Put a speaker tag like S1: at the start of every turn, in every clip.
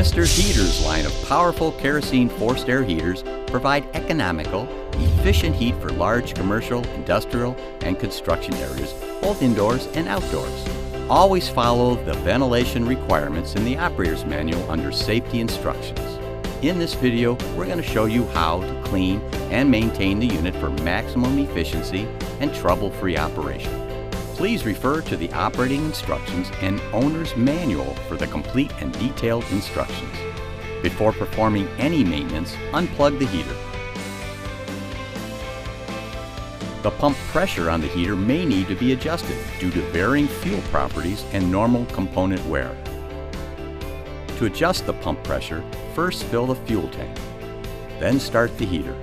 S1: Mr. Heaters line of powerful kerosene forced air heaters provide economical, efficient heat for large commercial, industrial, and construction areas, both indoors and outdoors. Always follow the ventilation requirements in the operator's manual under safety instructions. In this video, we're going to show you how to clean and maintain the unit for maximum efficiency and trouble-free operation. Please refer to the operating instructions and owner's manual for the complete and detailed instructions. Before performing any maintenance, unplug the heater. The pump pressure on the heater may need to be adjusted due to varying fuel properties and normal component wear. To adjust the pump pressure, first fill the fuel tank, then start the heater.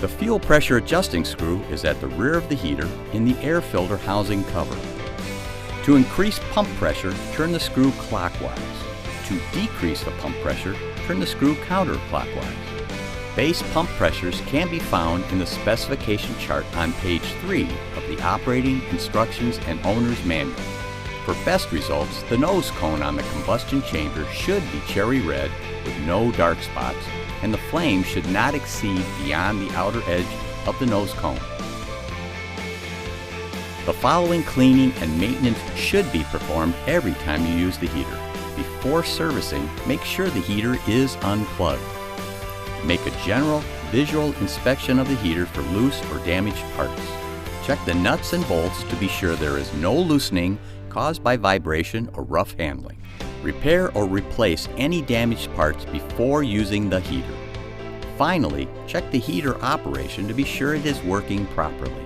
S1: The fuel pressure adjusting screw is at the rear of the heater in the air filter housing cover. To increase pump pressure, turn the screw clockwise. To decrease the pump pressure, turn the screw counterclockwise. Base pump pressures can be found in the specification chart on page 3 of the operating instructions and owner's manual. For best results, the nose cone on the combustion chamber should be cherry red with no dark spots, and the flame should not exceed beyond the outer edge of the nose cone. The following cleaning and maintenance should be performed every time you use the heater. Before servicing, make sure the heater is unplugged. Make a general visual inspection of the heater for loose or damaged parts. Check the nuts and bolts to be sure there is no loosening caused by vibration or rough handling. Repair or replace any damaged parts before using the heater. Finally, check the heater operation to be sure it is working properly.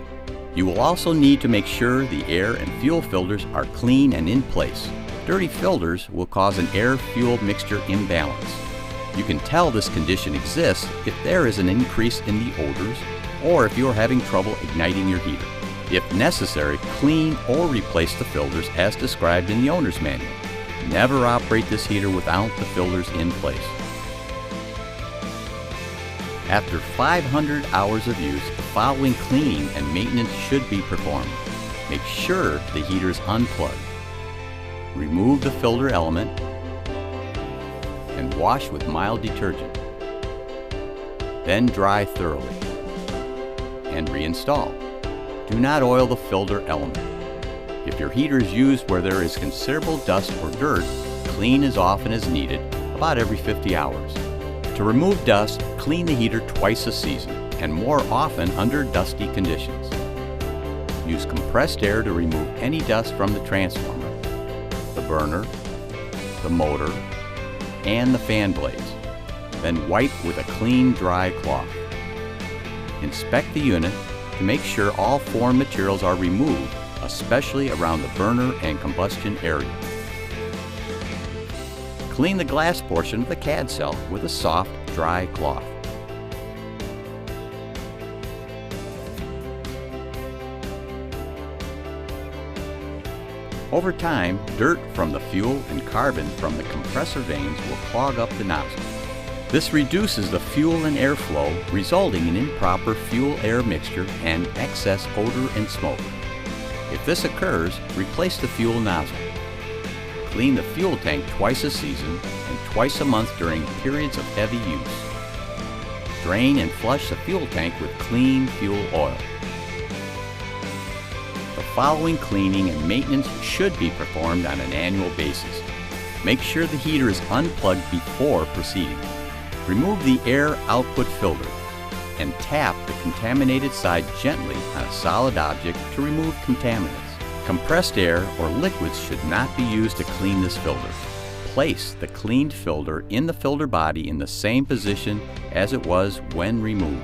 S1: You will also need to make sure the air and fuel filters are clean and in place. Dirty filters will cause an air-fuel mixture imbalance. You can tell this condition exists if there is an increase in the odors or if you are having trouble igniting your heater. If necessary, clean or replace the filters as described in the owner's manual. Never operate this heater without the filters in place. After 500 hours of use, the following cleaning and maintenance should be performed. Make sure the heater is unplugged. Remove the filter element and wash with mild detergent. Then dry thoroughly and reinstall. Do not oil the filter element. If your heater is used where there is considerable dust or dirt, clean as often as needed, about every 50 hours. To remove dust, clean the heater twice a season, and more often under dusty conditions. Use compressed air to remove any dust from the transformer, the burner, the motor, and the fan blades. Then wipe with a clean, dry cloth. Inspect the unit to make sure all foreign materials are removed, especially around the burner and combustion area. Clean the glass portion of the CAD cell with a soft, dry cloth. Over time, dirt from the fuel and carbon from the compressor vanes will clog up the nozzle. This reduces the fuel and air flow, resulting in improper fuel-air mixture and excess odor and smoke. If this occurs, replace the fuel nozzle. Clean the fuel tank twice a season and twice a month during periods of heavy use. Drain and flush the fuel tank with clean fuel oil. The following cleaning and maintenance should be performed on an annual basis. Make sure the heater is unplugged before proceeding. Remove the air output filter and tap the contaminated side gently on a solid object to remove contaminants. Compressed air or liquids should not be used to clean this filter. Place the cleaned filter in the filter body in the same position as it was when removed.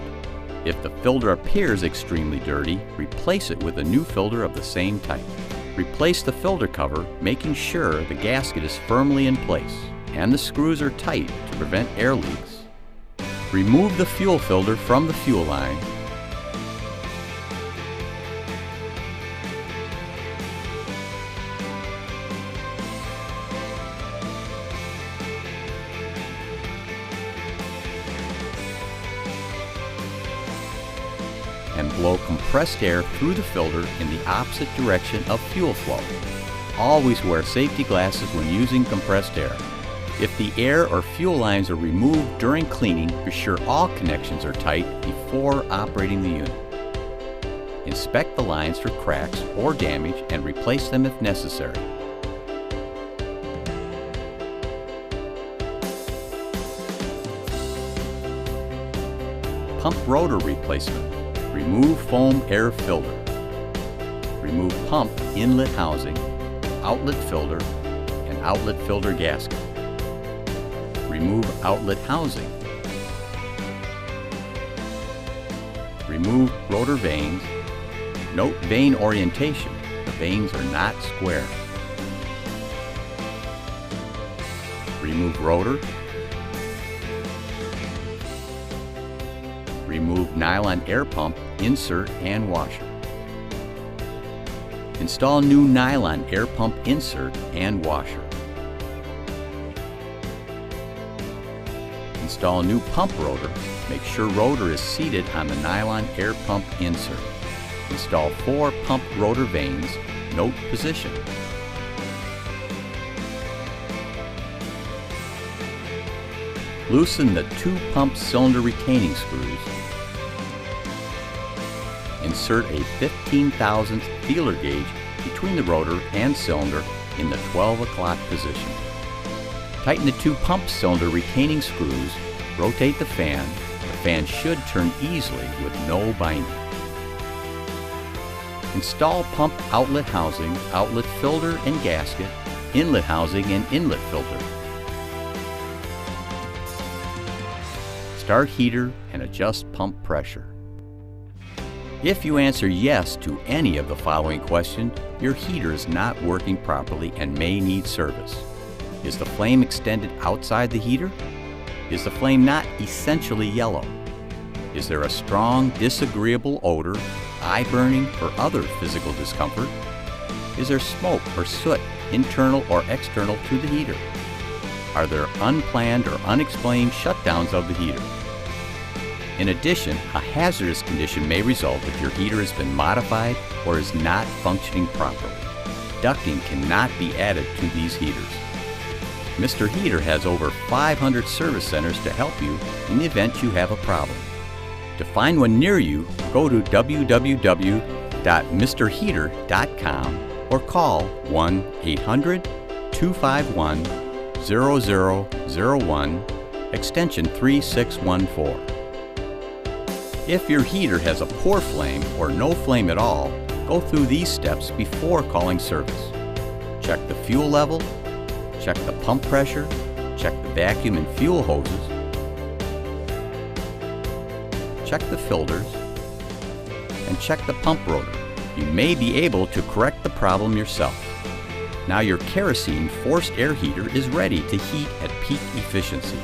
S1: If the filter appears extremely dirty, replace it with a new filter of the same type. Replace the filter cover, making sure the gasket is firmly in place and the screws are tight to prevent air leaks. Remove the fuel filter from the fuel line. And blow compressed air through the filter in the opposite direction of fuel flow. Always wear safety glasses when using compressed air. If the air or fuel lines are removed during cleaning, be sure all connections are tight before operating the unit. Inspect the lines for cracks or damage and replace them if necessary. Pump rotor replacement. Remove foam air filter. Remove pump inlet housing, outlet filter, and outlet filter gasket. Remove outlet housing. Remove rotor vanes. Note vane orientation. The vanes are not square. Remove rotor. Remove nylon air pump, insert, and washer. Install new nylon air pump insert and washer. Install new pump rotor. Make sure rotor is seated on the nylon air pump insert. Install 4 pump rotor vanes. Note position. Loosen the 2 pump cylinder retaining screws. Insert a 15,000th feeler gauge between the rotor and cylinder in the 12 o'clock position. Tighten the 2 pump cylinder retaining screws. Rotate the fan. The fan should turn easily with no binding. Install pump outlet housing, outlet filter and gasket, inlet housing and inlet filter. Start heater and adjust pump pressure. If you answer yes to any of the following questions, your heater is not working properly and may need service. Is the flame extended outside the heater? Is the flame not essentially yellow? Is there a strong, disagreeable odor, eye burning, or other physical discomfort? Is there smoke or soot, internal or external, to the heater? Are there unplanned or unexplained shutdowns of the heater? In addition, a hazardous condition may result if your heater has been modified or is not functioning properly. Ducting cannot be added to these heaters. Mr. Heater has over 500 service centers to help you in the event you have a problem. To find one near you, go to www.mrheater.com or call 1-800-251-0001, extension 3614. If your heater has a poor flame or no flame at all, go through these steps before calling service. Check the fuel level, check the pump pressure, check the vacuum and fuel hoses, check the filters, and check the pump rotor. You may be able to correct the problem yourself. Now your kerosene forced air heater is ready to heat at peak efficiency.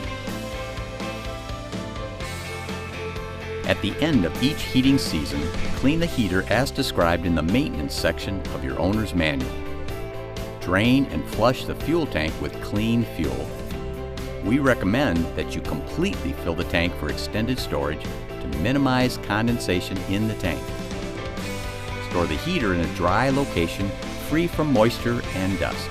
S1: At the end of each heating season, clean the heater as described in the maintenance section of your owner's manual. Drain and flush the fuel tank with clean fuel. We recommend that you completely fill the tank for extended storage to minimize condensation in the tank. Store the heater in a dry location free from moisture and dust.